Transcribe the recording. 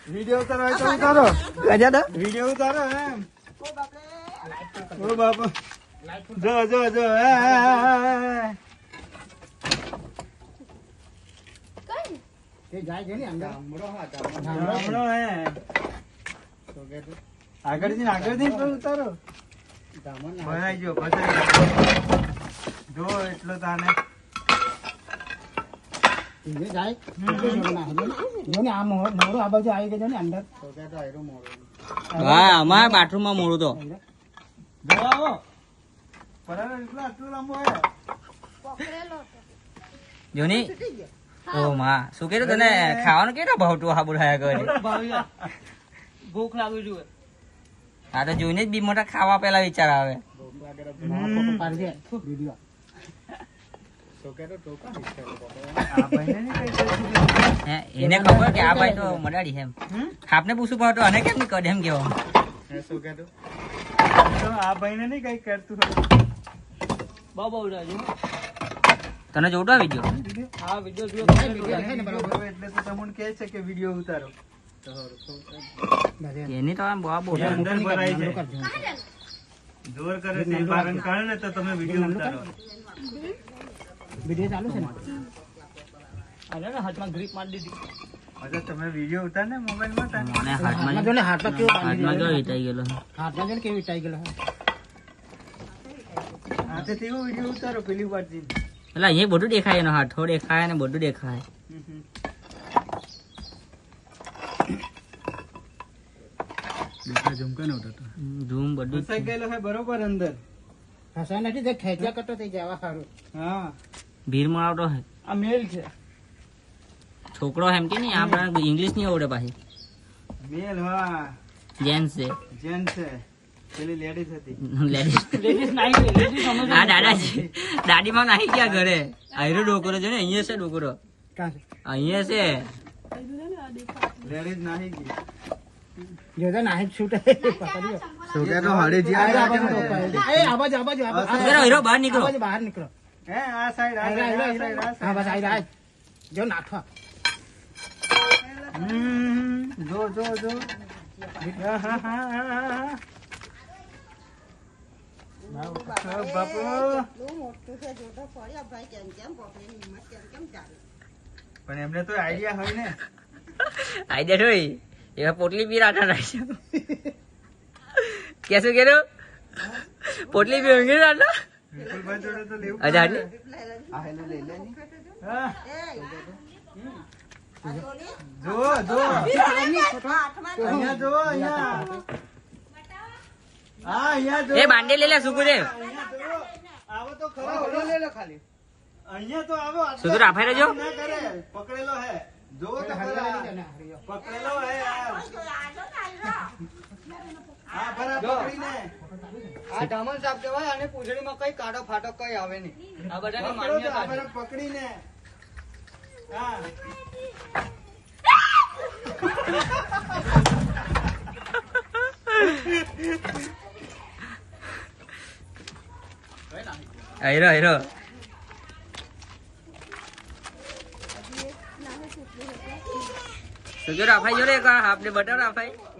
Video ઉતારો તો ઉતારો ગજા વિડિયો ઉતારો એમ ઓ બાપા જો જો જો એ જાય છે ને અંદર હમણો હે આગળ થી ઉતારો ભરાઈ ગયો જો એટલો તાને જાય જો ને આ મોડું આ બાજુ આવી ગયો ને અંદર હા અમારા બાથરૂમ માં મોડું તો જો આવો બરાબર આટલું લાંબો હે જોની ઓ માં શું કીધું તને ખાવાનું કેટલા ભાવતું હાબુ ખાયા કરે ભૂખ લાગી જુએ હા તો જોઈને જ બી મોટા ખાવા પેલા વિચાર આવે હે એને ખબર કે આ ભાઈ તો મડાડી એમ આપને પૂછું ભાવ તો અને કેમ નહીં કરે એમ કેવો આ ભાઈ ને નહીં કઈ કરતું બાબા ઉડાજો તને જોડો આવી ગયો હા વિડિયો જો એટલે તો તમને કહે છે કે વિડિયો ઉતારો એની તો આમ બહુ બોલ અંદર ભરાય છે જોર કરે છે કારણ કારણે તો તમે વિડિયો ઉતારો વિડિયો ચાલુ છે ને અરે ને હાથમાં ગ્રીપ મારી દીધી અરે તમે વિડિયો ઉતાર ને મોબાઈલ માં તાને મને હાથમાં જો ને હાથમાં કેવું હાથમાં જો હિટાઈ ગયેલો હાથમાં જો ને કેવું વિટાઈ ગયેલો હાથે તેવો વિડિયો ઉતારો પેલી વાર થી એટલે અહીંયા બધું દેખાય એનો હાથો દેખાય ને બધું દેખાય ઝૂમ બધું ફસાઈ ગયેલો હે બરોબર અંદર ફસાય નથી તે ખેંચ્યા કરતો થઈ જવા સારું હા ભીડ માં આવતો હે આ મેલ છે છોકરો એમ કે નહીં આપણે ઇંગ્લિશ નહીં આવડે પાછી મેલ હા જેન્ટ્સ છે જેન્ટ છે પેલી લેડીઝ હતી લેડીઝ નાઈ લેડીઝ સમજ આ દાદા છે દાદીમાં નાહી ગયા ઘરે આયરો ડોકરો છે ને અહીંયા છે ડોકરો કાં છે અહીંયા છે લેડીઝ નાહી ગઈ જો તો નાહી છૂટે પકડ્યો છોકરા તો હળે એ આ બાજુ હીરો બહાર નીકળો બહાર નીકળો હે આ સાઈડ આ સાઈડ હા બસ આઈ જો નાખો જો જો જો હા હા હા બાપુ પણ એમને તો આઈડિયા હોય ને આઈડિયા જોઈ એવા પોટલી બી રાઠા રાખશે કે શું કેરો પોટલી બી ઊંઘી રાઠા વિપુલભાઈ જોડે તો લેવું અજા આ હેલો લઈ લે હા જો જો અહીંયા જો અહીંયા હા અહીંયા જો એ બાંડે લઈ લે સુકુદેવ આવો તો ખરો લઈ લો ખાલી અહીંયા તો આવો સુધુ રાફાઈ રહેજો ના કરે પકડેલો હે જો તો ખરા પકડેલો હે યાર હા બરાબર પકડીને આ ઢામણ સાહેબ કહેવાય અને પૂંછડીમાં કઈ કાઢો ફાટો કઈ આવે નહીં આ બધાની પકડો તો આ માન્યતા છે. બરાબર પકડીને હા હીરો હીરો સુજો રાફાઈ જોડે હાફ ને બટર રાફાઈ